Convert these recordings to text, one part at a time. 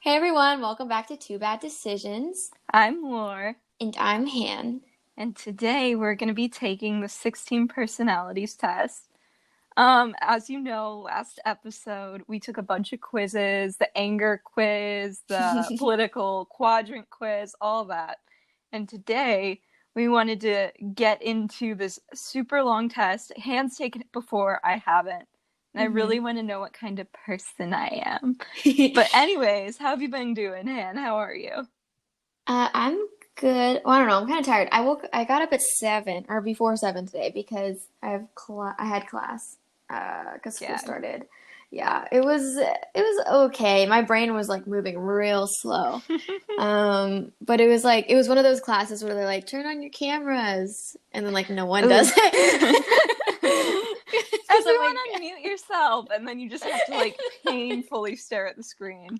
Hey everyone, welcome back to Two Bad Decisions. I'm Laur, And I'm Han. and today we're going to be taking the 16 personalities test. As you know, last episode we took a bunch of quizzes, the anger quiz, the political quadrant quiz, all that. And today we wanted to get into this super long test. Han's taken it before, I haven't. And I really want to know what kind of person I am. But anyways, how have you been doing, Han? How are you? I'm good. Well, I don't know. I'm kind of tired. I got up at 7 or before 7 today because I had class because school Yeah. started. Yeah, it was okay. My brain was like moving real slow. But it was one of those classes where they're like, turn on your cameras, and then like no one does it. 'Cause I'm Everyone like, unmute yourself, and then you just have to like painfully stare at the screen.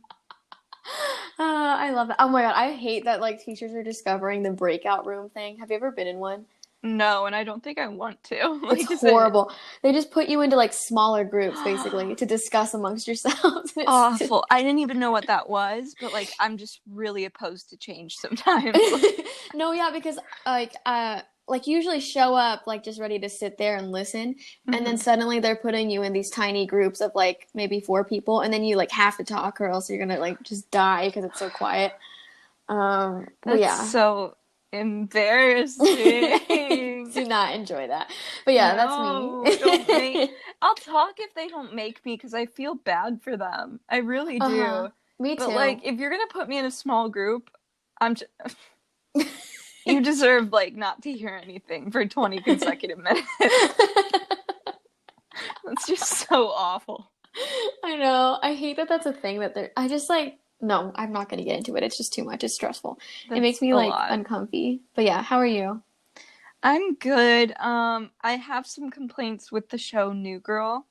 I love that. Oh my God, I hate that like teachers are discovering the breakout room thing. Have you ever been in one? No, and I don't think I want to. It's Like, is it horrible. They just put you into like smaller groups basically to discuss amongst yourselves. awful? I didn't even know what that was, but like I'm just really opposed to change sometimes. No, yeah, because like you usually show up like just ready to sit there and listen, and then Mhm. suddenly they're putting you in these tiny groups of like maybe four people, and then you like have to talk or else you're gonna like just die because it's so quiet. But That's yeah. so embarrassing. Do not enjoy that. But yeah, that's me. No, don't make. I'll talk if they don't make me because I feel bad for them. I really Uh-huh. do. Me But like, too. if you're gonna put me in a small group, I'm just, you deserve like not to hear anything for 20 consecutive minutes. That's just so awful. I know. I hate that that's a thing that I just like, no, I'm not going to get into it. It's just too much. It's stressful. It makes That's me a like lot. uncomfy. But yeah, how are you? I'm good. I have some complaints with the show New Girl.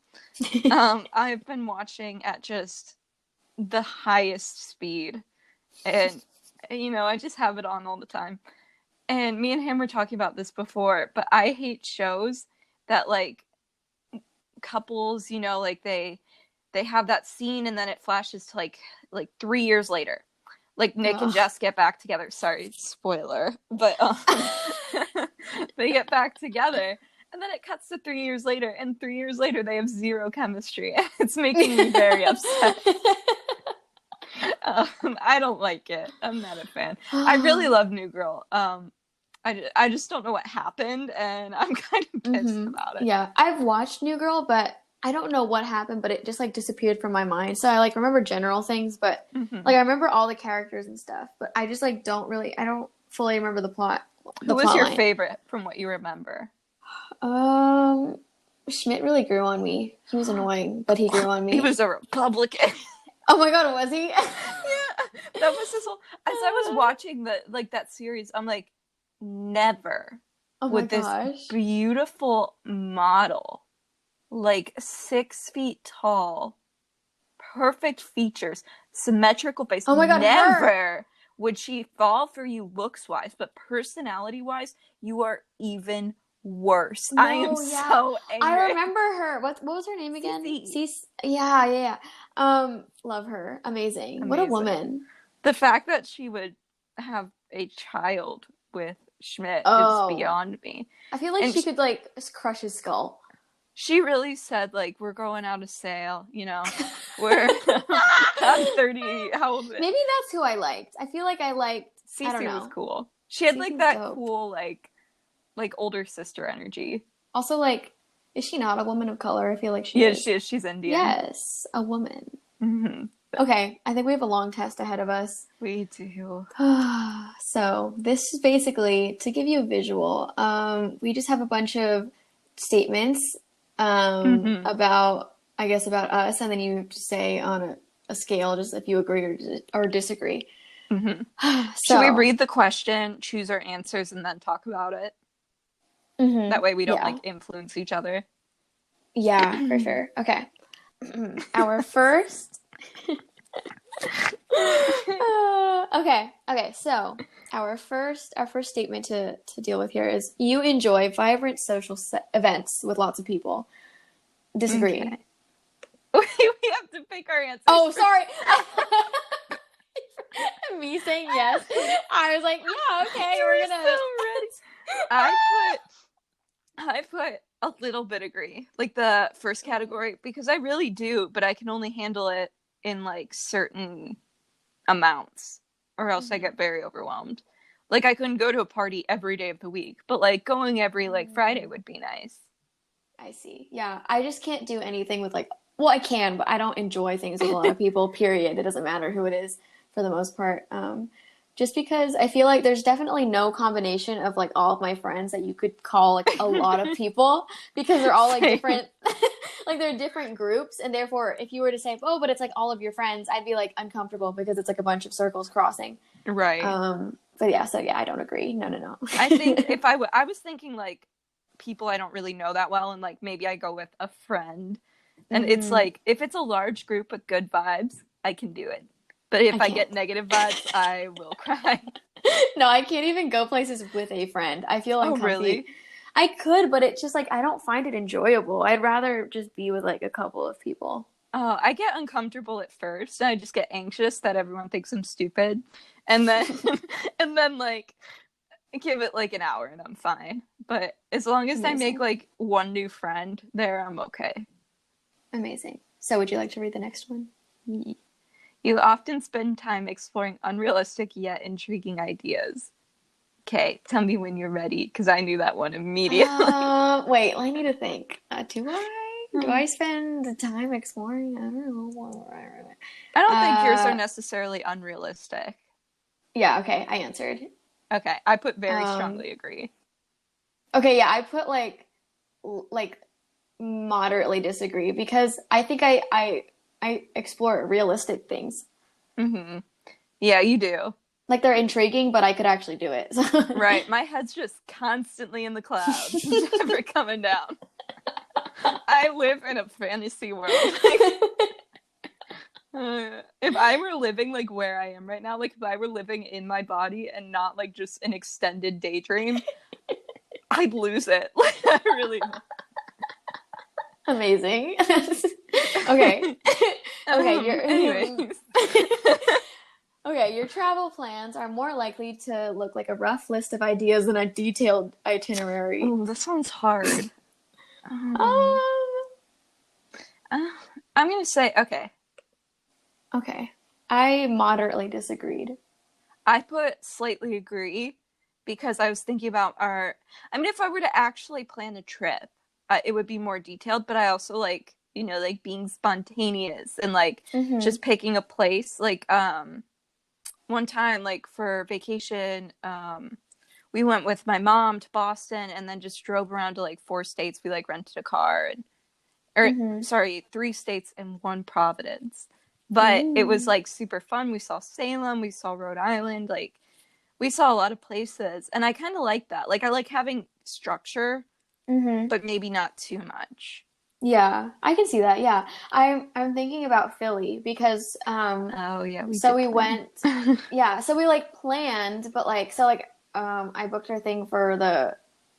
I've been watching at just the highest speed, and I just have it on all the time. And me and him were talking about this before, but I hate shows that like couples, like they have that scene and then it flashes to like 3 years later. Like Nick and Ugh. Jess get back together. Sorry, spoiler, but they get back together, and then it cuts to 3 years later, and 3 years later they have zero chemistry. It's making me very upset. I don't like it. I'm not a fan. I really love New Girl. I just don't know what happened, and I'm kind of pissed about it. Yeah, I've watched New Girl, but I don't know what happened, but it just like disappeared from my mind. So I like remember general things, but Mm-hmm. like I remember all the characters and stuff, but I just like I don't fully remember the Who was plot your line. favorite from what you remember? Um, Schmidt really grew on me. He was annoying, but he grew on He me. was a Republican. Oh my God, was he? Yeah, that was his whole. As I was watching that series, I'm like, never Oh my would this gosh. beautiful model, like 6 feet tall, perfect features, symmetrical face, Oh my God, her. never would she fall for you looks wise, but personality wise, you are even worse. I am No, yeah. so I angry. remember her. What was her name again? Cece. Yeah, yeah, yeah. Love her. Amazing. What a Amazing. woman. The fact that she would have a child with Schmidt is Oh, beyond me. I feel like And she could like just crush his skull. she really said, like, we're going out of sale, We're I'm 30. How old is it? Maybe that's who I liked. I feel like I liked, I don't Cece was know. cool. She had like Cece's that dope. cool like older sister energy. Also, like, is she not a woman of color? I feel like she Yeah, is. she is. She's Indian. Yes, a woman. Mm-hmm. Okay, I think we have a long test ahead of us. We do. So this is basically to give you a visual. We just have a bunch of statements Mm-hmm. about, I guess, about us, and then you have to say on a scale just if you agree or disagree. Mm-hmm. Should we So, read the question, choose our answers, and then talk about it? That way we don't yeah, like influence each other. yeah, for sure. Okay, our first. Okay. So our first statement to deal with here is you enjoy vibrant social events with lots of people. Disagree. Okay. We have to pick our answers. Oh, sorry. Me saying yes. I was like, yeah, okay, You we're were gonna. so ready. I put a little bit agree, like the first category, because I really do, but I can only handle it in like certain amounts, or else I get very overwhelmed. Like I couldn't go to a party every day of the week, but like going every like Friday would be nice. I see. Yeah, I just can't do anything with like, well, I can, but I don't enjoy things with a lot of people, period. It doesn't matter who it is for the most part. Just because I feel like there's definitely no combination of like all of my friends that you could call like a lot of people because they're all like Same. different, like they're different groups. And therefore, if you were to say, oh, but it's like all of your friends, I'd be like uncomfortable because it's like a bunch of circles crossing. Right. But yeah, so yeah, I don't agree. No, no, no. I think if I was thinking like people I don't really know that well, and like maybe I go with a friend, and it's Mm, like if it's a large group with good vibes, I can do it. But I if I can't. get negative vibes, I will cry. No, I can't even go places with a friend. I feel Oh, uncomfy. really? I could, but it's just like I don't find it enjoyable. I'd rather just be with like a couple of people. Oh, I get uncomfortable at first, and I just get anxious that everyone thinks I'm stupid, and then and then like give it like an hour and I'm fine. But as long as I make Amazing. like one new friend there, I'm okay. Amazing. So would you like to read the next one? You often spend time exploring unrealistic yet intriguing ideas. Okay, tell me when you're ready, because I knew that one immediately. Wait, I need to think. Do I? Do I I spend the time exploring? I don't know. don't think yours are Uh, necessarily unrealistic. yeah, okay, I answered. Okay, I put very Um, strongly agree. okay, yeah, I put like moderately disagree because I think I explore realistic things. Mm-hmm. Yeah, you do. Like they're intriguing, but I could actually do it. Right, my head's just constantly in the clouds, never coming down. I live in a fantasy world. If I were living like where I am right now, like if I were living in my body and not like just an extended daydream, I'd lose it. Like I really. Amazing. Okay. Okay, Anyways. okay, your travel plans are more likely to look like a rough list of ideas than a detailed itinerary. Oh, this one's hard. Um, Um, uh, I'm gonna say okay. okay. I moderately disagreed. I put slightly agree because I was thinking about our. I mean, if I were to actually plan a trip, it would be more detailed. But I also like like being spontaneous and like Mm-hmm. just picking a place. Like one time like for vacation, we went with my mom to Boston and then just drove around to like 4 states. We like rented a car and or Mm-hmm. sorry, 3 states and one Providence. But it was Ooh. like super fun. We saw Salem, we saw Rhode Island, like we saw a lot of places and I kind of like that. Like I like having structure, Mm-hmm. but maybe not too much. Yeah, I can see that. Yeah. I'm thinking about Philly because Oh yeah, we so did we plan. went yeah, so we like planned, but like so like I booked our thing for the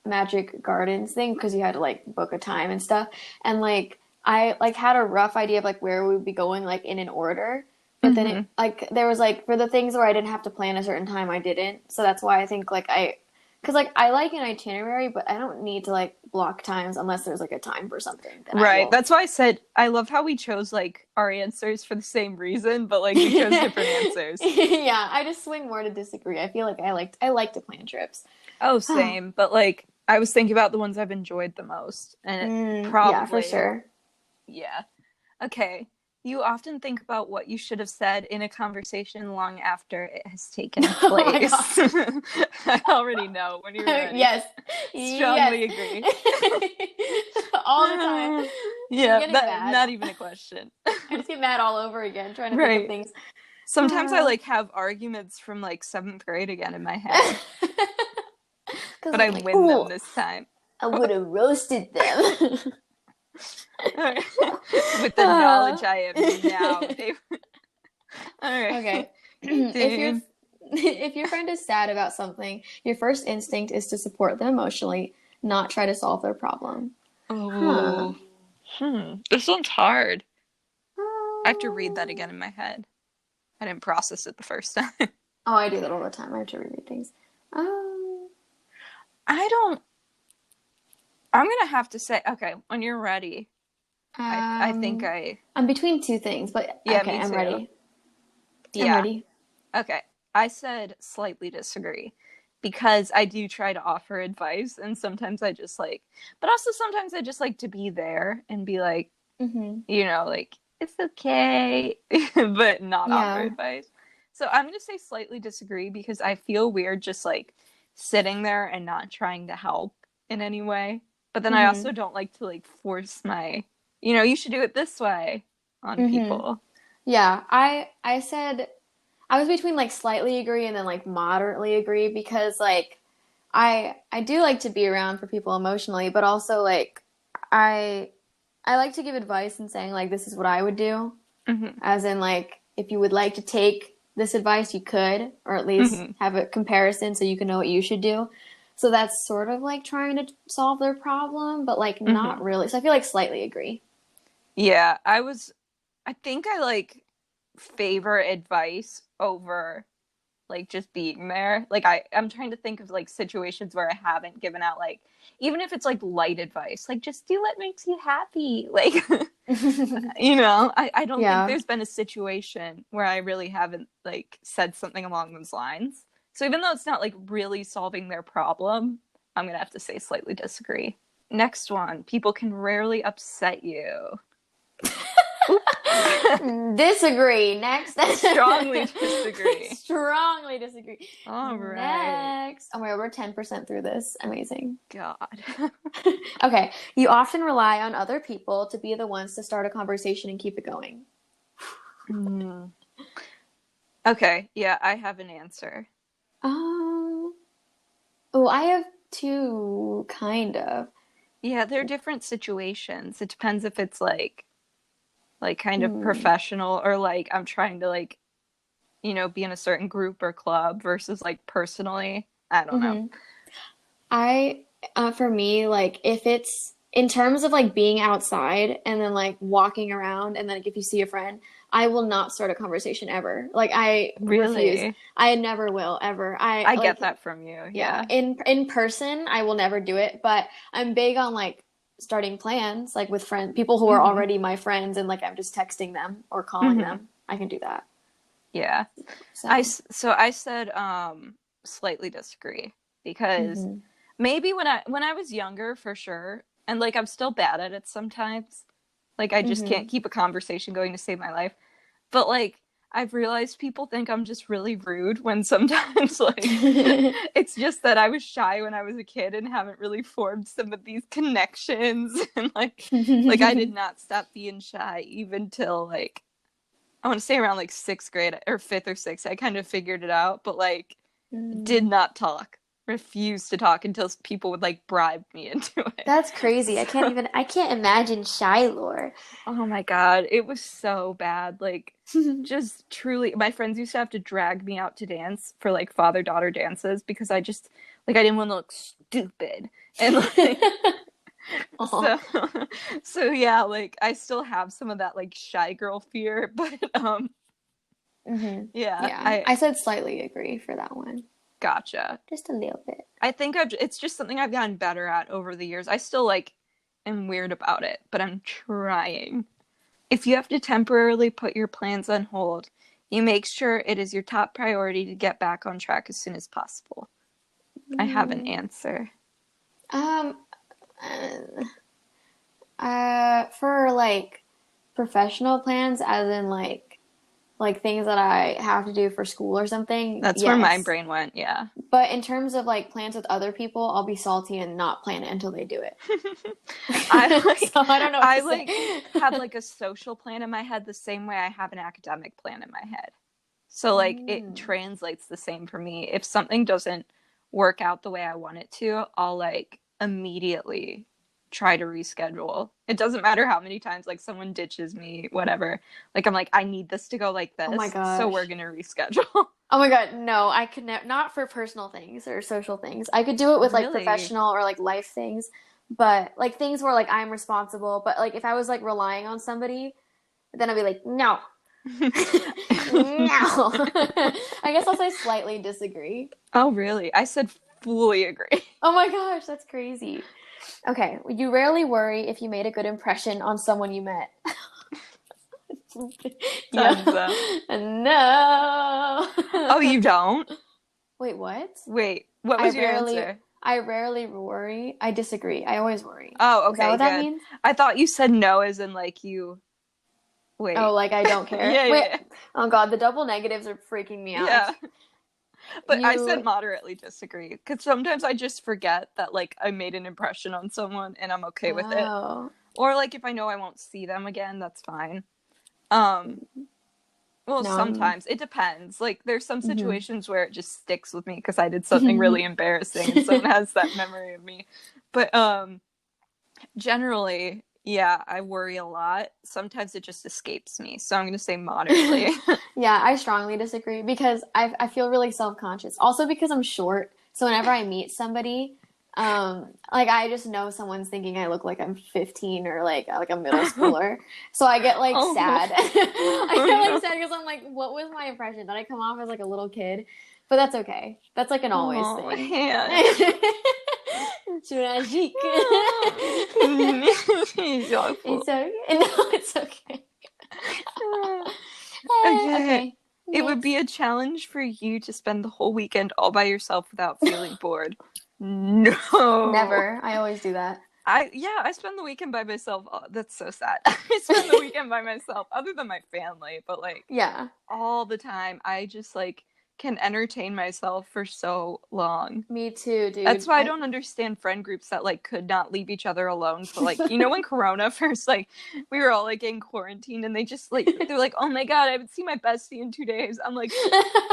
Magic Gardens thing because you had to like book a time and stuff. And like I like had a rough idea of like where we would be going like in an order. But then it Hmm. like there was like for the things where I didn't have to plan a certain time, I didn't. So that's why I think like I because like I like an itinerary, but I don't need to like block times unless there's like a time for something. Then I Right. will. That's why I said I love how we chose like our answers for the same reason, but like we chose different answers. Yeah, I just swing more to disagree. I feel like I like to plan trips. Oh, Oh, same. But like I was thinking about the ones I've enjoyed the most. And it yeah, for probably, sure. yeah. Okay. You often think about what you should have said in a conversation long after it has taken Oh my God. place. I already know when you're ready. Yes. Yes. Strongly agree. All the time. I'm Yeah, getting that mad. not even a question. I just get mad all over again trying to think of Right. things. Sometimes I Uh, like have arguments from like seventh grade again in my head, Because but I I'm like, win them oh, this time. I would have roasted them. With the Uh, knowledge I have now. All right. okay. If your Dang. if your friend is sad about something, your first instinct is to support them emotionally, not try to solve their problem. Huh. Oh. This one's hard. I have to read that Um, again in my head. I didn't process it the first time. Oh, I do that all the time. I have to reread things. Um, I don't. I'm gonna have to say, okay, when you're ready, I think um, I'm between two things, but yeah, okay, me I'm too. ready. I'm Yeah. ready. Okay. I said slightly disagree because I do try to offer advice and sometimes I just like, but also sometimes I just like to be there and be like, Hmm. like, it's okay, but not offer Yeah. advice. So I'm going to say slightly disagree because I feel weird just like sitting there and not trying to help in any way. But then I also Hmm. don't like to like force my, you should do it this way on Hmm. people. Yeah. I said I was between like slightly agree and then like moderately agree because like I do like to be around for people emotionally, but also like I I like to give advice and saying like this is what I would do, Hmm. as in like if you would like to take this advice, you could, or at least Hmm. have a comparison so you can know what you should do. So that's sort of like trying to solve their problem, but like not Hmm. really. So I feel like slightly agree. Yeah, I think I like favor advice over like just being there. Like I'm trying to think of like situations where I haven't given out like even if it's like light advice, like just do what makes you happy. Like I don't think Yeah. there's been a situation where I really haven't like said something along those lines. So even though it's not like really solving their problem, I'm gonna have to say slightly disagree. Next one, people can rarely upset you. Oop. Disagree. Next. Strongly disagree. Strongly disagree. All right. Next. Oh my God, we're 10% through this. Amazing. God. Okay. You often rely on other people to be the ones to start a conversation and keep it going. Mm. Okay, yeah, I have an answer. Um, oh, I have two, kind of. Yeah, they're different situations. It depends if it's like kind of Hmm. professional or like I'm trying to like, be in a certain group or club versus like personally. I don't know. Hmm. I, for me, like if it's in terms of like being outside and then like walking around and then like, if you see a friend, I will not start a conversation ever. Like I refuse. Really? I never will ever. I I get like that from you. yeah, Yeah. in person, I will never do it, but I'm big on like starting plans like with friends, people who are Hmm. already my friends and like I'm just texting them or calling Hmm. them. I can do that. Yeah. So, So I said slightly disagree because hmm. maybe when I was younger for sure and like I'm still bad at it sometimes. Like I just can't Hmm. keep a conversation going to save my life. But like I've realized people think I'm just really rude when sometimes like it's just that I was shy when I was a kid and haven't really formed some of these connections and like I did not stop being shy even till like I want to say around like 6th grade or 5th or 6th. I kind of figured it out, but like did Mm. not talk. Refused to talk until people would like bribe me into it. That's crazy. So I can't imagine shy lore. oh my God, it was so bad. Like, just truly, my friends used to have to drag me out to dance for like father daughter dances because I didn't want to look stupid. And like, Oh. so, so yeah, like, I still have some of that like shy girl fear, but, Hmm. yeah, Yeah, I I said slightly agree for that one. gotcha. Just a little bit. I think it's just something I've gotten better at over the years. I still like am weird about it, but I'm trying. If you have to temporarily put your plans on hold, you make sure it is your top priority to get back on track as soon as possible. I have an Mm, answer. um, for like professional plans, as in like things that I have to do for school or something, That's where my yes. brain went, yeah. But in terms of like plans with other people, I'll be salty and not plan it until they do it. I So I don't know what I to like say. have like a social plan in my head the same way I have an academic plan in my head. So like it Mm, translates the same for me. If something doesn't work out the way I want it to, I'll like immediately try to reschedule. It doesn't matter how many times like someone ditches me, whatever. Like I'm like I need this to go like oh my this, so we're gosh. going to reschedule. Oh my God, no, I could not for personal things or social things. I could do it with like Really? professional or like life things, but like things where like I'm responsible, but like if I was like relying on somebody, then I'd be like, no. No. I guess I'll say slightly disagree. Oh, really? I said fully agree. Oh my gosh, that's crazy. Okay, you rarely worry if you made a good impression on someone you met. Yeah. Time's up. No. Oh, you don't? Wait, what? Wait, what I was your rarely answer? I rarely worry. I disagree. I always worry. Oh, Is that okay, what that good. means? I thought you said no as in like you. Oh, Wait. like I don't care. Yeah, Wait. yeah, Oh God, the double negatives are freaking me out. yeah. But I said You moderately disagree because sometimes I just forget that like I made an impression on someone and I'm okay with it. Oh, Or like if I know I won't see them again, that's fine. Um, well, no, I'm sometimes it depends. Like there's some mhm. situations where it just sticks with me because I did something really embarrassing and someone has that memory of me. But generally, yeah, I worry a lot. Sometimes it just escapes me. So I'm going to say moderately. Yeah, I strongly disagree because I feel really self-conscious. Also because I'm short, so whenever I meet somebody, like I just know someone's thinking I look like I'm 15 or like a middle schooler. So I get like Oh, sad. I oh get like no. sad because I'm like, what was my impression? Did I come off as like a little kid? But that's okay. That's like an always Oh, thing. man. Tragique. He's awful. It's okay. No, it's okay. Okay. Okay, It would be next. a challenge for you to spend the whole weekend all by yourself without feeling bored. No. Never. I always do that. I spend the weekend by myself. Oh, that's so sad. I spend the weekend by myself, other than my family, but like Yeah, all the time. I just like can entertain myself for so long. me too, That's dude. why I don't understand friend groups that like could not leave each other alone for like when Corona first like we were all like in quarantine and they just like they're like, oh my god, I haven't seen my bestie in 2 days. I'm like,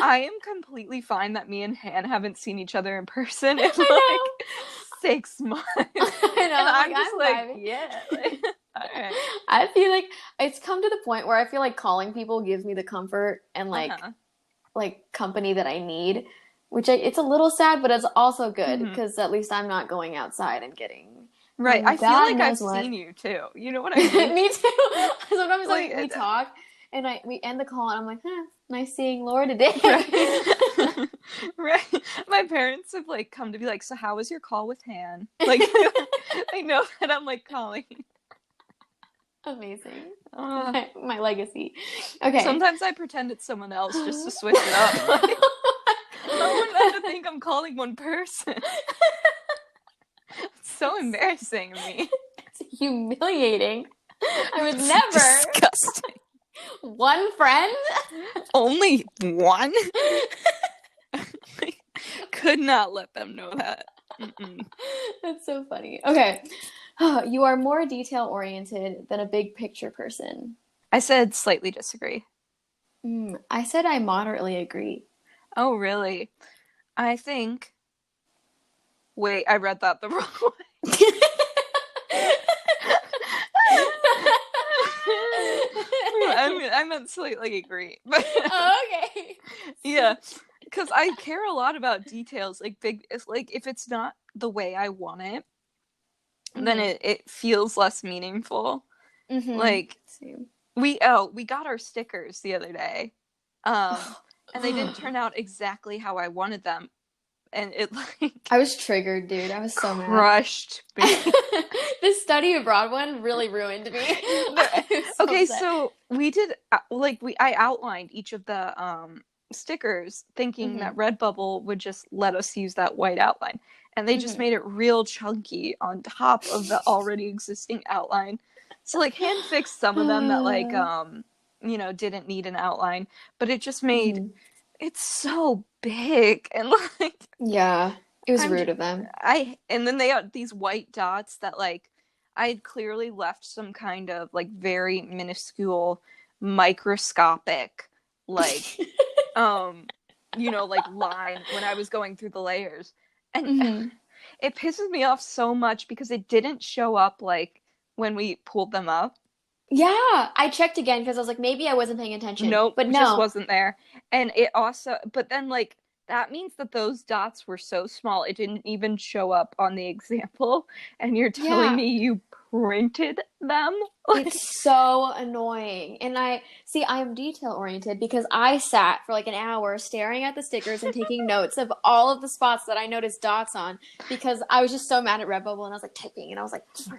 I am completely fine that me and Han haven't seen each other in person in I like 6 months. know. I know. And I'm like, I'm just like, I'm vibing. yeah, like, all right. I feel like it's come to the point where I feel like calling people gives me the comfort and Uh-huh. like company that I need, which it's a little sad, but it's also good Mm-hmm. because at least I'm not going outside and getting Right. I feel God like I've knows what. seen you too. You know what I mean? Me too. Sometimes like we Like, talk and we end the call and I'm like, huh, nice seeing Laura today. right. Right. My parents have like come to be like, so how was your call with Han? Like they know that I'm like calling. Amazing. Uh, My legacy. Okay. Sometimes I pretend it's someone else just to switch it up. Like, I wouldn't have to think I'm calling one person. It's so embarrassing to me. It's humiliating. I would It's never. disgusting. One friend? Only one? Could not let them know that. Mm-mm. That's so funny. Okay. You are more detail oriented than a big picture person. I said slightly disagree. I said I moderately agree. Oh, really? I think. Wait, I read that the wrong way. I meant slightly agree, but Oh, okay. yeah, because I care a lot about details. Like big, it's like if it's not the way I want it, then Mm-hmm. it feels less meaningful. Mm-hmm. Like we got our stickers the other day, and they didn't turn out exactly how I wanted them, and it like I was triggered, dude. I was so mad. crushed me. This study abroad one really ruined me. I was so Okay, upset. so we did I outlined each of the stickers thinking Mm-hmm. that Redbubble would just let us use that white outline. And they just Mm-hmm. made it real chunky on top of the already existing outline. So like hand fixed some of them that like didn't need an outline, but it just made Mm-hmm. it's so big and like Yeah, it was I'm rude of them. and then they had these white dots that like I had clearly left some kind of like very minuscule microscopic like like line when I was going through the layers. And Mm-hmm. it pisses me off so much because it didn't show up like when we pulled them up. Yeah, I checked again because I was like, maybe I wasn't paying attention, Nope, but just no. wasn't there. And it also but then like that means that those dots were so small it didn't even show up on the example, and you're telling Yeah. me you printed them? Like, It's so annoying. And I'm detail oriented because I sat for like an hour staring at the stickers and taking notes of all of the spots that I noticed dots on because I was just so mad at Redbubble and I was like typing and I was like, my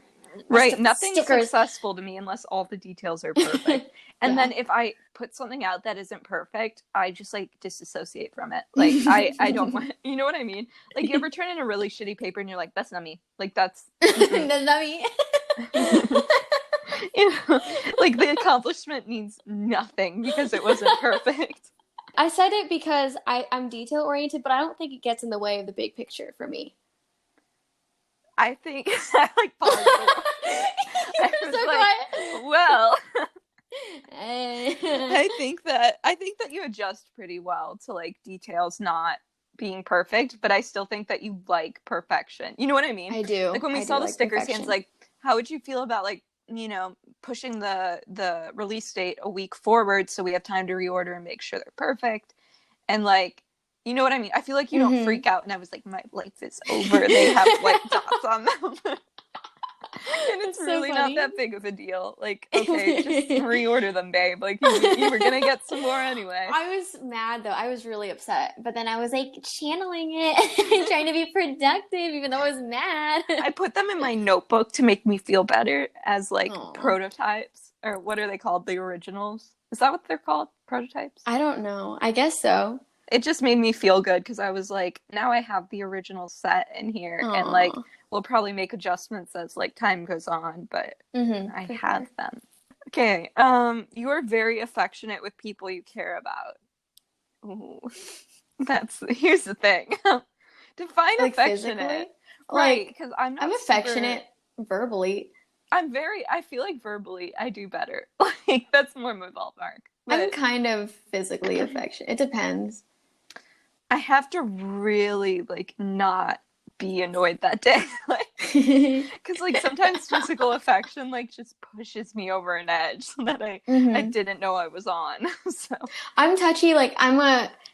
right, nothing is stickers. successful to me unless all the details are perfect. And Yeah. then if I put something out that isn't perfect, I just like disassociate from it. Like I don't want, you know what I mean? Like you ever turn in a really shitty paper and you're like, that's not me. Like that's That's not me. you know, like the accomplishment means nothing because it wasn't perfect. I said it because I'm detail oriented, but I don't think it gets in the way of the big picture for me. I think I like paused a little. You're I was so like, quiet. well, Eh. I think that you adjust pretty well to like details not being perfect, but I still think that you like perfection. You know what I mean? I do. Like when we I do saw the like sticker scans, perfection. like how would you feel about like, pushing the release date a week forward so we have time to reorder and make sure they're perfect? And like, you know what I mean? I feel like you don't Mm-hmm. freak out. And I was like, my life is over. They have white dots on them. And it's That's so really not funny. that big of a deal. Like, okay, just reorder them, babe. Like, you were gonna get some more anyway. I was mad though. I was really upset. But then I was like channeling it, trying to be productive, even though I was mad. I put them in my notebook to make me feel better as, like, Oh, prototypes. Or what are they called? The originals? Is that what they're called? Prototypes? I don't know. I guess so. It just made me feel good because I was like, now I have the original set in here. And, like, Oh. we'll probably make adjustments as, like, time goes on. But I For have sure. them. Okay, you are very affectionate with people you care about. Ooh, here's the thing. Define Like affectionate, physically? right? Like Because I'm I'm not super. affectionate verbally. I feel like verbally I do better. Like that's more my ballpark. I'm But kind of physically affectionate. It depends. I have to really like not be annoyed that day, like because like sometimes physical affection like just pushes me over an edge that I hmm didn't know I was on. So I'm touchy. Like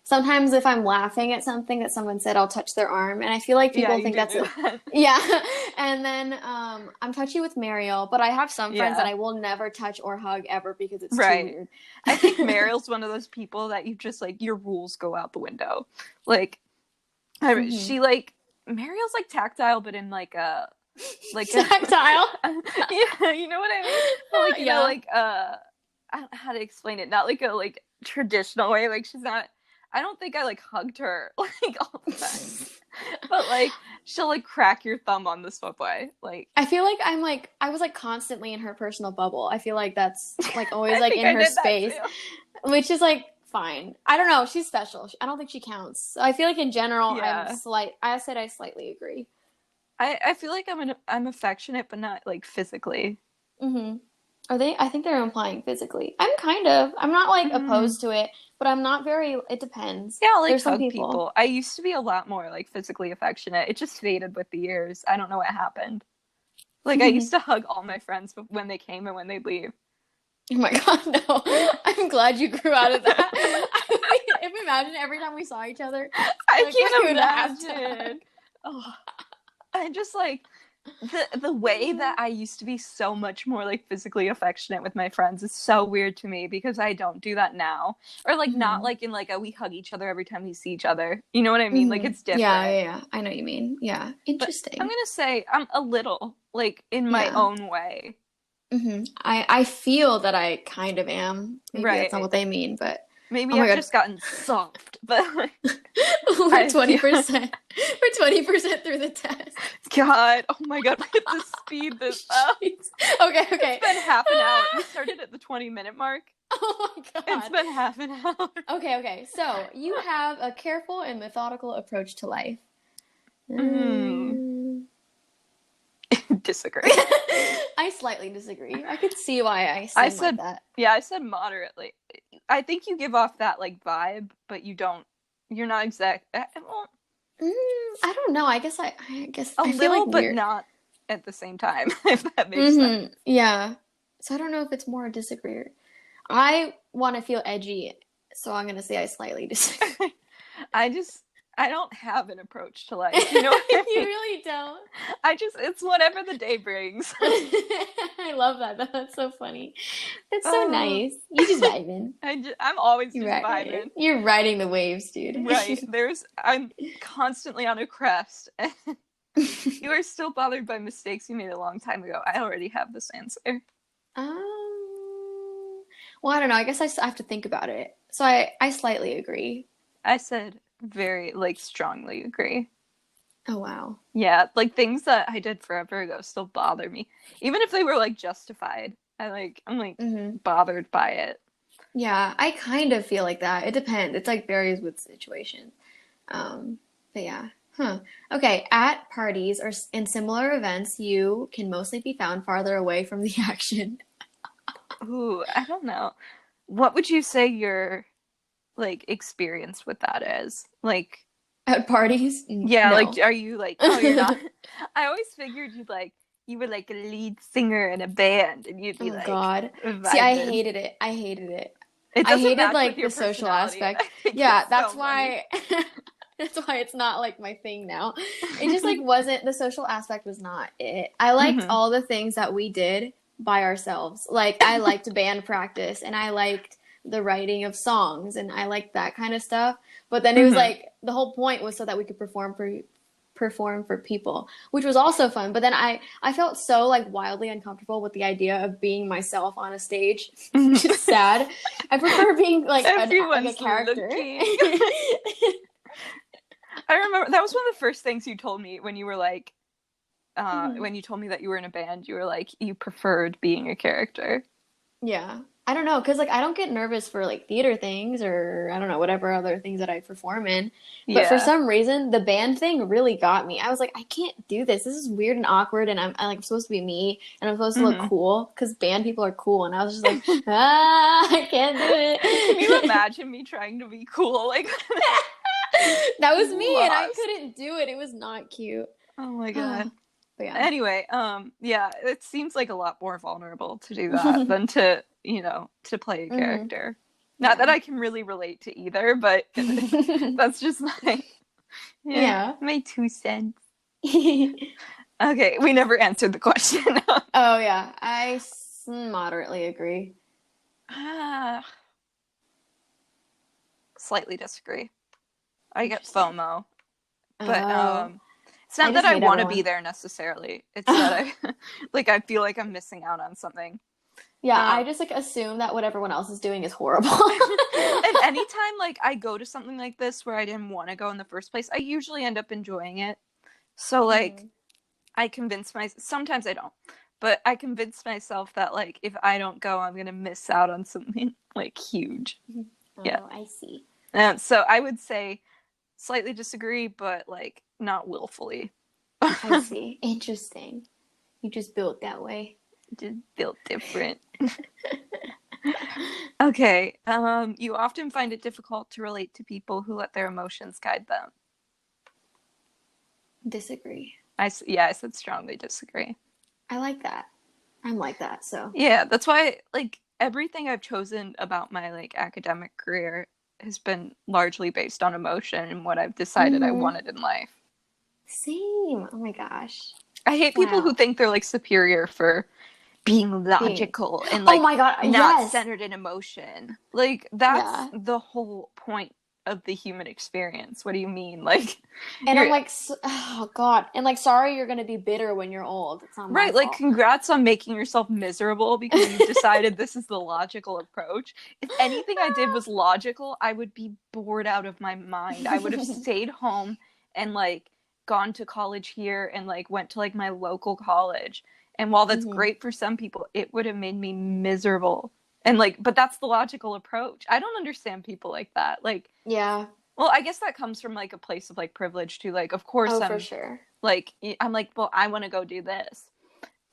sometimes if I'm laughing at something that someone said, I'll touch their arm, and I feel like yeah, people you think do that's do a that. yeah. And then I'm touchy with Mariel, but I have some friends that Yeah. I will never touch or hug ever because it's too Right. weird. I think Mariel's one of those people that you just like your rules go out the window. Like hmm she like Mariel's like tactile but in like a Tactile. yeah, you know what I mean? But like in a Yeah. like I don't know how to explain it. Not like a like traditional way. Like she's not I don't think I like hugged her like all the time. But like she'll like crack your thumb on the subway. Like I feel like I was like constantly in her personal bubble. I feel like that's like always I like think in I her did that space, too. which is like fine. I don't know. She's special. I don't think she counts. So I feel like in general, Yeah. I said I slightly agree. I feel like I'm affectionate but not like physically. hmm Are they? I think they're implying physically. I'm not like Mm-hmm. opposed to it, but I'm not very, it depends. Yeah, I'll like There's some hug people. people. I used to be a lot more like physically affectionate. It just faded with the years. I don't know what happened. Like I used to hug all my friends when they came and when they'd leave. Oh my God, no. I'm glad you grew out of that. If imagine every time we saw each other, I like we can't would have to hug. imagine. Oh, I just like the way that I used to be so much more like physically affectionate with my friends is so weird to me because I don't do that now. Or like not hmm like in like a we hug each other every time we see each other. You know what I mean? Like hmm it's Yeah, different. yeah, yeah. I know what you mean. Yeah. But I'm Interesting. gonna say I'm a little like in my Yeah. own way. I feel that I kind of am. Maybe that's not Right. what they mean, but oh Maybe my I've God. just gotten soft, but like, We're I feel 20%. We're 20% through the test. God, oh my God, we have to speed this up. Jeez. Okay, It's okay. been half an hour. We started at the 20-minute mark. Oh my It's God. been half an hour. Okay. So you have a careful and methodical approach to life. Mm. Mm. Disagree. I slightly disagree. I could see why I I seem like said, that. yeah, I said moderately. I think you give off that like vibe, but you're not exact. Well, Mm, I don't know. I guess a I feel like little, but weird. not at the same time, if that makes sense. Yeah. So I don't know if it's more a disagree. I want to feel edgy, so I'm gonna say I slightly disagree. I just I don't have an approach to life. You know what I You mean? really don't. It's whatever the day brings. I love that. That's so funny. That's so Oh, nice. You just vibing. I'm always You're just right. vibing. You're riding the waves, dude. Right. I'm constantly on a crest. You are still bothered by mistakes you made a long time ago. I already have this answer. Well, I don't know. I guess I have to think about it. So I slightly agree. I said very, like, strongly agree. Oh, wow. Yeah, like things that I did forever ago still bother me. Even if they were like justified. I'm like Hmm. bothered by it. Yeah, I kind of feel like that. It depends. It's like varies with situation. But yeah. Huh. Okay. At parties or in similar events, you can mostly be found farther away from the action. Ooh, I don't know. What would you say your like experience with that is? Like, At parties? yeah, like No. are you like, oh, you're not. I always figured you were like a lead singer in a band and you'd be Oh like God. See, I vibing. hated it. I hated it. It I doesn't hated match with like your the social personality, and aspect. I think Yeah, it's that's so funny. why that's why it's not like my thing now. It just like wasn't the social aspect was not it. I liked Hmm. all the things that we did by ourselves. Like I liked band practice and I liked the writing of songs and I liked that kind of stuff. But then it was Hmm. like the whole point was so that we could perform for people, which was also fun. But then I felt so like wildly uncomfortable with the idea of being myself on a stage, which is sad. I prefer being like a Everyone's character. looking. I remember that was one of the first things you told me when you were like, Mhm. when you told me that you were in a band, you were like, you preferred being a character. Yeah. I don't know, because like I don't get nervous for like theater things or I don't know, whatever other things that I perform in. But for Yeah. some reason, the band thing really got me. I was like, I can't do this. This is weird and awkward, and I'm supposed to be me, and I'm supposed to look Hmm. cool because band people are cool, and I was just like, I can't do Can you it. imagine me trying to be cool? Like, That was me, and I lost. couldn't do it. It was not cute. Oh my god. But yeah. Anyway, yeah, it seems like a lot more vulnerable to do that than to, to play a Hmm. character. Not that Yeah. I can really relate to either, but that's just Yeah. my 2 cents. Okay, we never answered the question. Oh yeah, moderately agree. Ah, slightly disagree. I get Interesting. FOMO, but Oh, it's I not that just I hate want to be everyone. there necessarily. It's that I like I feel like I'm missing out on something. Yeah, I Um, just like assume that what everyone else is doing is horrible. and anytime like I go to something like this where I didn't want to go in the first place, I usually end up enjoying it. So like Hmm. I convince myself, sometimes I don't, but I convince myself that like if I don't go, I'm gonna miss out on something like huge. Yeah. Oh, I see. So I would say slightly disagree, but like not willfully. I see. Interesting. You just built that way. Just built different. Okay. You often find it difficult to relate to people who let their emotions guide them. Disagree. I said strongly disagree. I like that. I'm like that, so. Yeah, that's why like everything I've chosen about my like academic career has been largely based on emotion and what I've decided I Hmm. wanted in life. Same. Oh my gosh. I hate people who Wow. think they're like superior for being Being. logical and Oh like my God. not Yes. centered in emotion. Like that's Yeah. the whole point of the human experience. What do you mean? Like And I'm you're like, oh God. And like, sorry you're gonna be bitter when you're old. It's not my right, like fault. congrats on making yourself miserable because you've decided this is the logical approach. If anything I did was logical, I would be bored out of my mind. I would have stayed home and like gone to college here and like went to like my local college. And while that's Hmm. great for some people, it would have made me miserable. And like, but that's the logical approach. I don't understand people like that. Like, Yeah. well, I guess that comes from like a place of like privilege too. Like, of course Oh, for sure. I'm like, well, I want to go do this.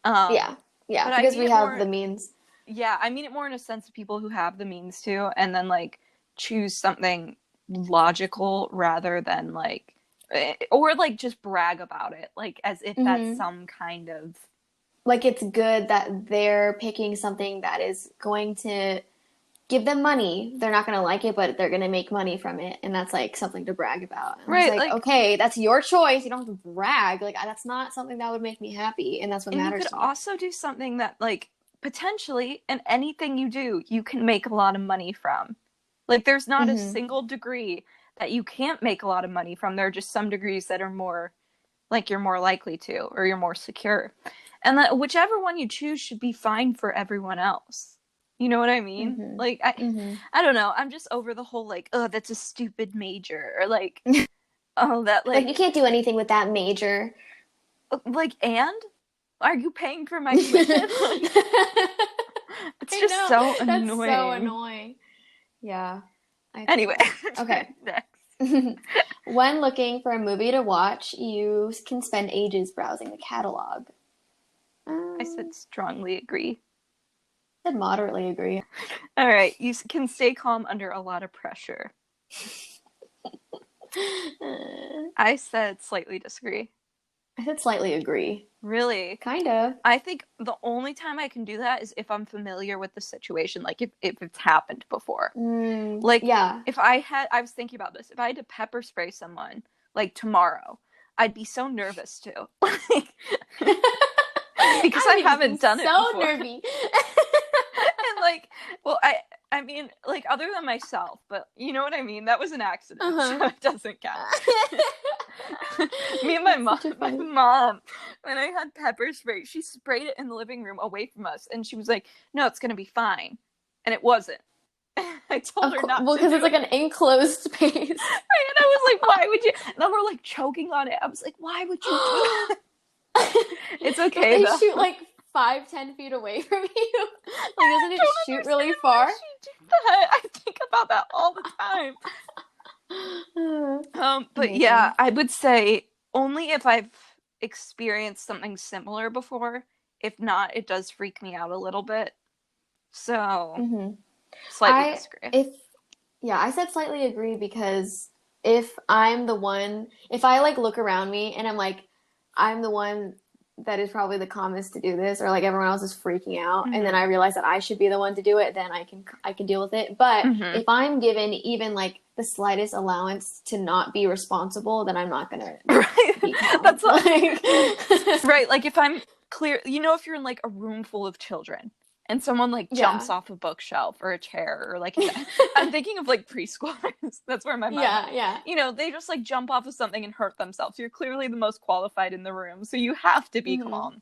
Um, Yeah. Yeah. but I Because mean we it have more, the means. yeah, I mean it more in a sense of people who have the means to, and then like choose something logical rather than like, or like just brag about it, like as if that's Hmm. some kind of, Like it's good that they're picking something that is going to give them money. They're not going to like it, but they're going to make money from it. And that's like something to brag about. I'm just Right, like, like, okay, that's your choice. You don't have to brag. Like, that's not something that would make me happy. And that's what and you matters could to me. also do something that, like, potentially, in anything you do, you can make a lot of money from. Like, there's not a Hmm. single degree that you can't make a lot of money from. There are just some degrees that are more, like, you're more likely to, or you're more secure. And that whichever one you choose should be fine for everyone else. You know what I mean? Hmm. Like, Hmm. I don't know. I'm just over the whole, like, oh, that's a stupid major, or like, oh, that, Like, you like, can't do anything with that major. and are you paying for my tuition? Like, it's I just know. so That's so annoying. annoying. Yeah, I feel Anyway, that. Okay. next. When looking for a movie to watch, you can spend ages browsing the catalog. I said Um, strongly agree. I said moderately agree. All right, you can stay calm under a lot of pressure. I said slightly disagree. I said slightly agree. Really? Kind of. I think the only time I can do that is if I'm familiar with the situation, like if it's happened before. Like Yeah. if I was thinking about this, if I had to pepper spray someone like tomorrow, I'd be so nervous too. Like because I I would just be haven't done it so before. nervy. And like, well, I mean, like other than myself, but you know what I mean? That was an accident, Uh-huh. so it doesn't count. Me and That's such a my funny. mom, when I had pepper spray, she sprayed it in the living room away from us, and she was like, "No, it's gonna be fine," and it wasn't. I told Of her course, not well, to because do it's like it, an enclosed space. and I was like, "Why would you?" And then we're like choking on it. I was like, "Why would you do that?" It's If okay they though. shoot like 5, 10 feet away from you, like doesn't I it don't shoot really understand why far? she did that. I think about that all the time. But yeah, Amazing. I would say only if I've experienced something similar before. If not, it does freak me out a little bit. So, Hmm. slightly I disagree. if Yeah, I said slightly agree because if I'm the one, if I like look around me and I'm like, I'm the one that is probably the calmest to do this, or like everyone else is freaking out, and then Mm-hmm. I realize that I should be the one to do it, then I can deal with it. But Mm-hmm. if I'm given even like the slightest allowance to not be responsible, then I'm not gonna Right. be calm. That's what, Like, right. Like if I'm clear, if you're in like a room full of children and someone like jumps yeah, off a bookshelf or a chair or like I'm thinking of like preschoolers. That's where my mind went. yeah, yeah. They just like jump off of something and hurt themselves. You're clearly the most qualified in the room, so you have to be Hmm. calm.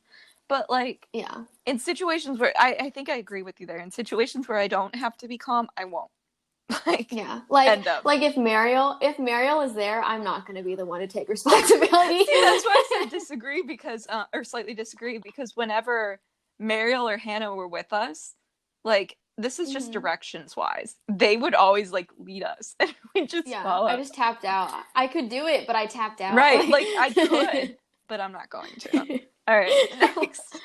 But like Yeah. in situations where I think I agree with you there. In situations where I don't have to be calm, I won't. Like Yeah. Like end of. like if Mariel is there, I'm not going to be the one to take responsibility. See, that's why I said disagree because, or slightly disagree because whenever Mariel or Hannah were with us, like this is just Hmm. directions wise, they would always like lead us and we just Yeah, I follow. just tapped out. I could do it, but I tapped out. Right, like I could, but I'm not going to. All right, next.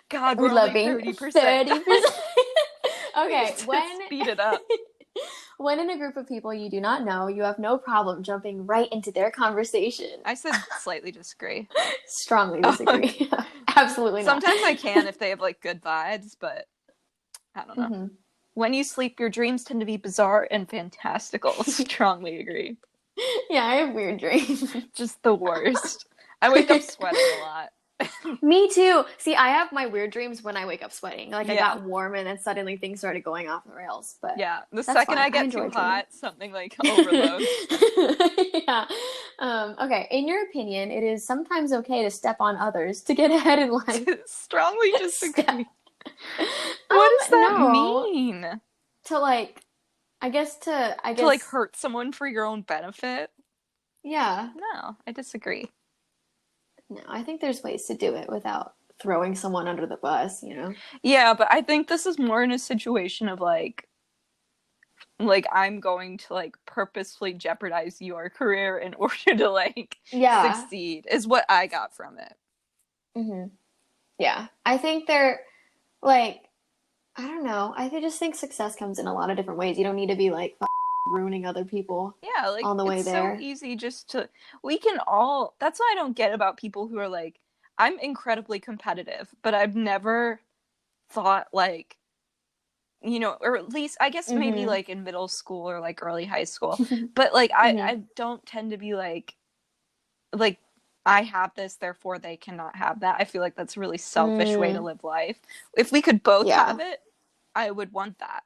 God, We we're love only being 30%. 30%. We need Okay, to speed it up. when in a group of people you do not know, you have no problem jumping right into their conversation. I said slightly disagree. Strongly Okay. disagree. Absolutely not. Sometimes I can if they have like good vibes, but I don't know. Hmm. When you sleep, your dreams tend to be bizarre and fantastical. Strongly agree. Yeah, I have weird dreams. Just the worst. I wake up sweating a lot. Me too. See, I have my weird dreams when I wake up sweating. Like I Yeah. got warm and then suddenly things started going off the rails. But Yeah. The that's second fine. I I get too enjoy dreaming. hot, something like overloads. Yeah. Okay. In your opinion, it is sometimes okay to step on others to get ahead in life. Strongly Step. disagree. What does that No. mean? To like, I To like guess, hurt someone for your own benefit? yeah. No, I disagree. No, I think there's ways to do it without throwing someone under the bus, you know? Yeah, but I think this is more in a situation of like I'm going to like purposefully jeopardize your career in order to like Yeah. succeed is what I got from it. Hmm. Yeah. I think they're like, I don't know. Just think success comes in a lot of different ways. You don't need to be like ruining other people Yeah, like on the way it's so there. easy just to we can all that's what I don't get about people who are like I'm incredibly competitive, but I've never thought like you know, or at least I guess maybe Mm-hmm. like in middle school or like early high school. But like Mm-hmm. I don't tend to be like I have this, therefore they cannot have that. I feel like that's a really selfish way to Mm, live life. If we could both yeah. have it, I would want that.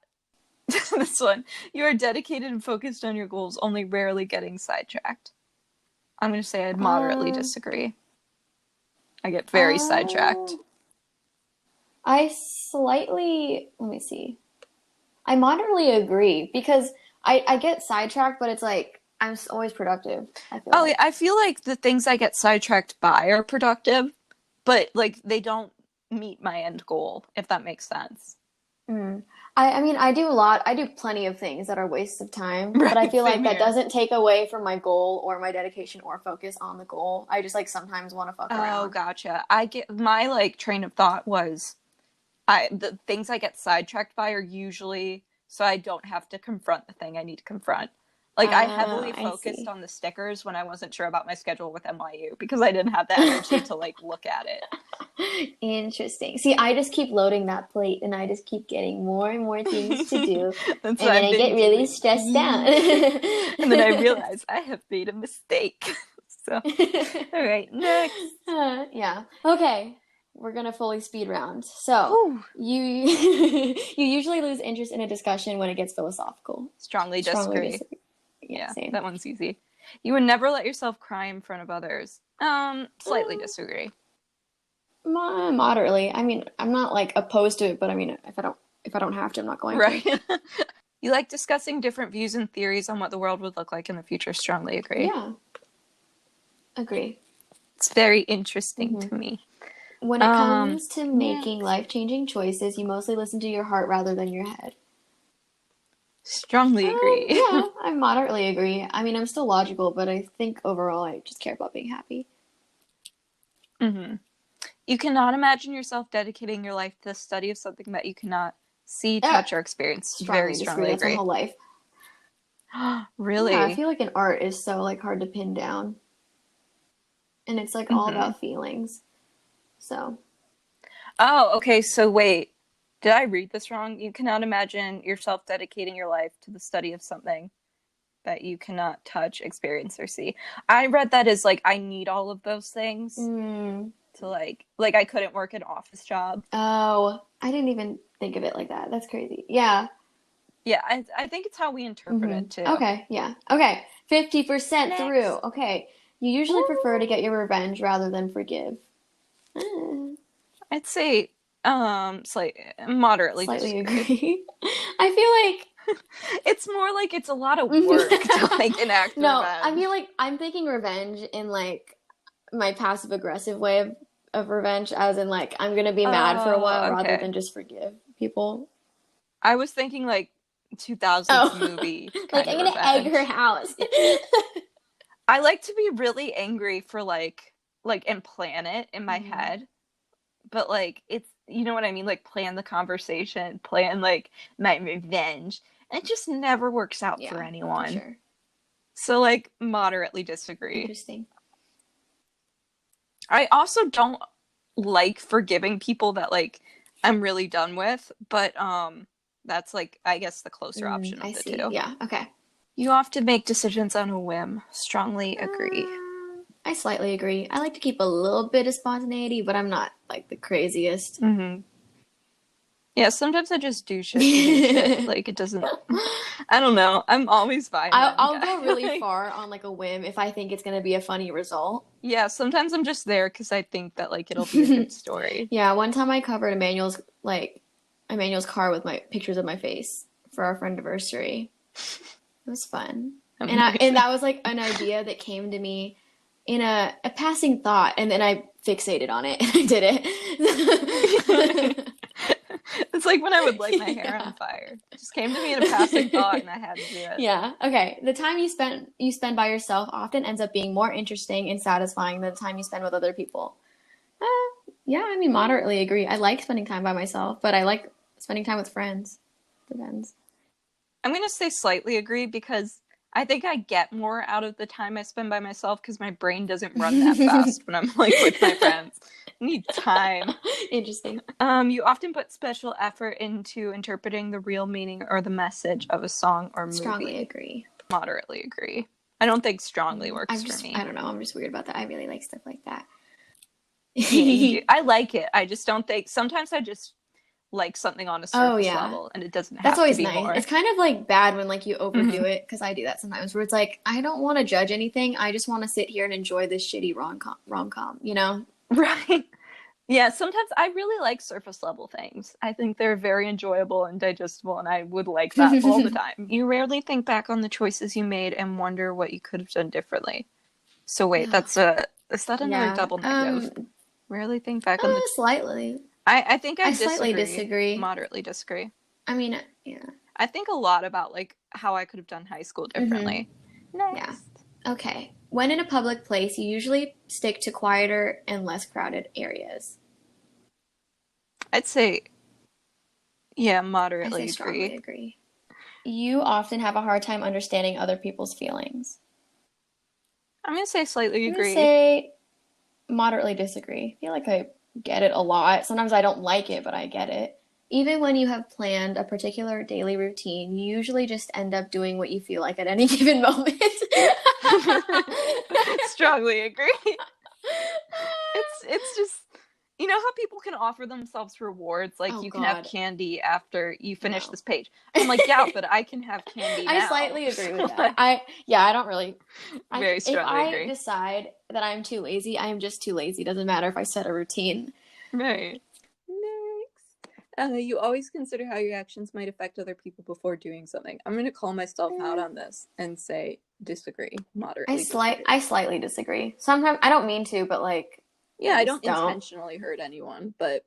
This one. You are dedicated and focused on your goals, only rarely getting sidetracked. I'm going to say I'd moderately Uh, disagree. I get very uh, sidetracked. I slightly, let me see. I moderately agree because I get sidetracked, but it's like always productive, I feel Oh, yeah, like. I feel like the things I get sidetracked by are productive, but like they don't meet my end goal, if that makes sense. Mm. I mean, I do plenty of things that are wastes of time, but I Right, feel same like that here. doesn't take away from my goal or my dedication or focus on the goal. I just like sometimes want to fuck Oh, around. gotcha. I get my like train of thought was I the things I get sidetracked by are usually so I don't have to confront the thing I need to confront. Like I heavily I focused see. on the stickers when I wasn't sure about my schedule with NYU because I didn't have the energy to like look at it. Interesting. See, I just keep loading that plate and I just keep getting more and more things to do. That's what And then I've I been get really doing. stressed out. And then I realized I have made a mistake. So, all right, next. Yeah. Okay. We're gonna fully speed round. So, Whew. you you usually lose interest in a discussion when it gets philosophical. Strongly Strongly disagree. disagree. Yeah, Yeah, same. that one's easy. You would never let yourself cry in front of others. Slightly Uh, disagree. Moderately. I mean, I'm not like opposed to it, but I mean, if I don't have to, I'm not going to. Right. You like discussing different views and theories on what the world would look like in the future. Strongly agree. Yeah, agree. It's very interesting Hmm. to me. When it comes to making Next. life-changing choices, you mostly listen to your heart rather than your head. Strongly agree. Yeah, I moderately agree. I mean, I'm still logical, but I think overall I just care about being happy. Hmm. You cannot imagine yourself dedicating your life to the study of something that you cannot see, Uh, touch, or experience. Very Strongly disagree. strongly That's my agree. whole life. Yeah, I Really? feel like an art is so like hard to pin down, and it's like all Hmm. about feelings. So, Oh, okay. So wait, did I read this wrong? You cannot imagine yourself dedicating your life to the study of something that you cannot touch, experience, or see. I read that as like I need all of those things mm, to like I couldn't work an office job. oh, I didn't even think of it like that. That's crazy. Yeah. Yeah, I think it's how we interpret it too. Okay, yeah. Okay. 50% through. Next. Okay. You usually prefer to Woo! get your revenge rather than forgive. Eh, I'd say moderately Slightly disagree. agree. I feel It's more like it's a lot of work to like like enact no, I revenge. feel like I'm thinking revenge in like my passive aggressive way of revenge, as in like I'm gonna be mad for a while Oh, rather okay. than just forgive people. I was thinking like 2000s Oh, movie like kind I'm of gonna egg her revenge. house. I like to be really angry for like and plan it in my Mhm. head, but like it's you know what I mean, like plan the conversation, plan like my revenge. And it just never works out for Yeah, for anyone. sure. So like moderately disagree. Interesting. I also don't like forgiving people that like I'm really done with, but that's like I guess the closer option I of the see. two. Yeah, okay. You often make decisions on a whim. Strongly agree. I slightly agree. I like to keep a little bit of spontaneity, but I'm not like the craziest. Mm-hmm. Yeah, sometimes I just do shit to do shit. Like it doesn't. I don't know. I'm always fine then, I'll guy. go really Like, far on like a whim if I think it's gonna be a funny result. yeah, sometimes I'm just there because I think that like it'll be a good story. Yeah, one time I covered Emmanuel's car with my pictures of my face for our friend anniversary. It was fun. And Amazing. that was like an idea that came to me in a passing thought, and then I fixated on it and I did it. It's like when I would light my hair on Yeah. fire. It just came to me in a passing thought and I had to do it. Yeah. Okay. The time you spend by yourself often ends up being more interesting and satisfying than the time you spend with other people. Yeah, I mean, moderately agree. I like spending time by myself, but I like spending time with friends. Depends. I'm gonna say slightly agree because I think I get more out of the time I spend by myself because my brain doesn't run that fast when I'm like with my friends. I need time. Interesting. You often put special effort into interpreting the real meaning or the message of a song or movie. Strongly agree. Moderately agree. I don't think strongly works for me. I don't know. I'm just weird about that. I really like stuff like that. Yeah, I like it. I just don't think. Sometimes I just like something on a surface level, and it doesn't have always to be nice. more. It's kind of like bad when like you overdo it, because I do that sometimes. Where it's like I don't want to judge anything. I just want to sit here and enjoy this shitty rom-com. You know? Right. Yeah, sometimes I really like surface level things. I think they're very enjoyable and digestible, and I would like that all the time. You rarely think back on the choices you made and wonder what you could have done differently. So wait, is that another double negative? Rarely think back on the... Slightly. I think I slightly disagree. Moderately disagree. I mean, yeah. I think a lot about, like, how I could have done high school differently. Next. Yeah. Okay. When in a public place, you usually stick to quieter and less crowded areas. I'd say, yeah, moderately I say strongly agree. You often have a hard time understanding other people's feelings. I'm going to say slightly agree. I'm going to say moderately disagree. I feel like I get it a lot. Sometimes I don't like it, but I get it. Even when you have planned a particular daily routine, you usually just end up doing what you feel like at any given moment. Strongly agree. It's just, you know how people can offer themselves rewards, like you can have candy after you finish this page. I'm like, yeah, but I can have candy now. I slightly agree with that. I don't really. Very strongly agree. If I decide that I'm too lazy, I am just too lazy. Doesn't matter if I set a routine. Right. Next. You always consider how your actions might affect other people before doing something. I'm going to call myself out on this and say disagree. Moderately I slightly disagree. Sometimes I don't mean to, but like... Yeah, I don't intentionally hurt anyone, but...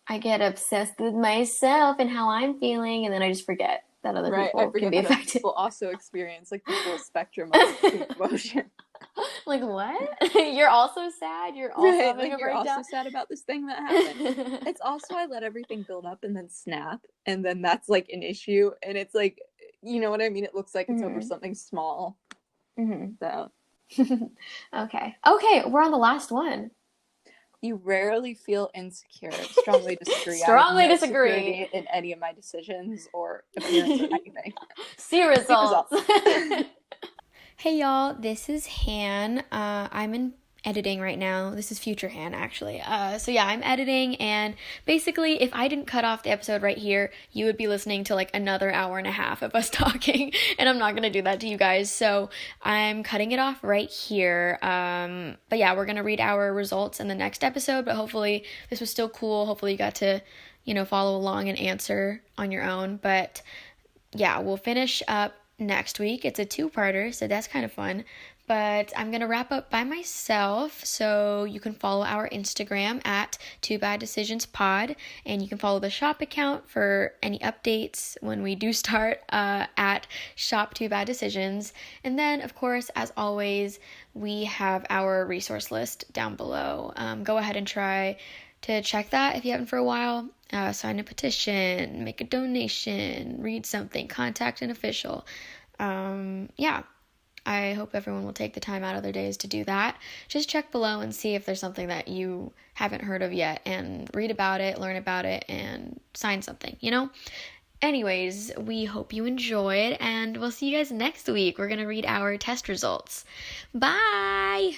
I get obsessed with myself and how I'm feeling, and then I just forget that other people can be affected. People also experience like the full spectrum of emotion. Like, what? You're also sad? You're also having a breakdown? You're also sad about this thing that happened. It's also I let everything build up and then snap, and then that's like an issue, and it's like, you know what I mean? It looks like it's over something small. So... Okay, we're on the last one. You rarely feel insecure. Strongly disagree. Strongly disagree in any of my decisions or appearance or anything. See results. Hey y'all, this is Han. I'm in editing right now. This is future Han, actually. So yeah, I'm editing, and basically, if I didn't cut off the episode right here, you would be listening to like another hour and a half of us talking, and I'm not gonna do that to you guys, so I'm cutting it off right here. But yeah, we're gonna read our results in the next episode, but hopefully this was still cool. Hopefully you got to, follow along and answer on your own, but yeah, we'll finish up next week. It's a two-parter, so that's kind of fun. But I'm going to wrap up by myself, so you can follow our Instagram at Two Bad Decisions Pod, and you can follow the shop account for any updates when we do start at Shop Two Bad Decisions. And then, of course, as always, we have our resource list down below. Go ahead and try to check that if you haven't for a while. Sign a petition, make a donation, read something, contact an official. Yeah. I hope everyone will take the time out of their days to do that. Just check below and see if there's something that you haven't heard of yet, and read about it, learn about it, and sign something, Anyways, we hope you enjoyed, and we'll see you guys next week. We're going to read our test results. Bye!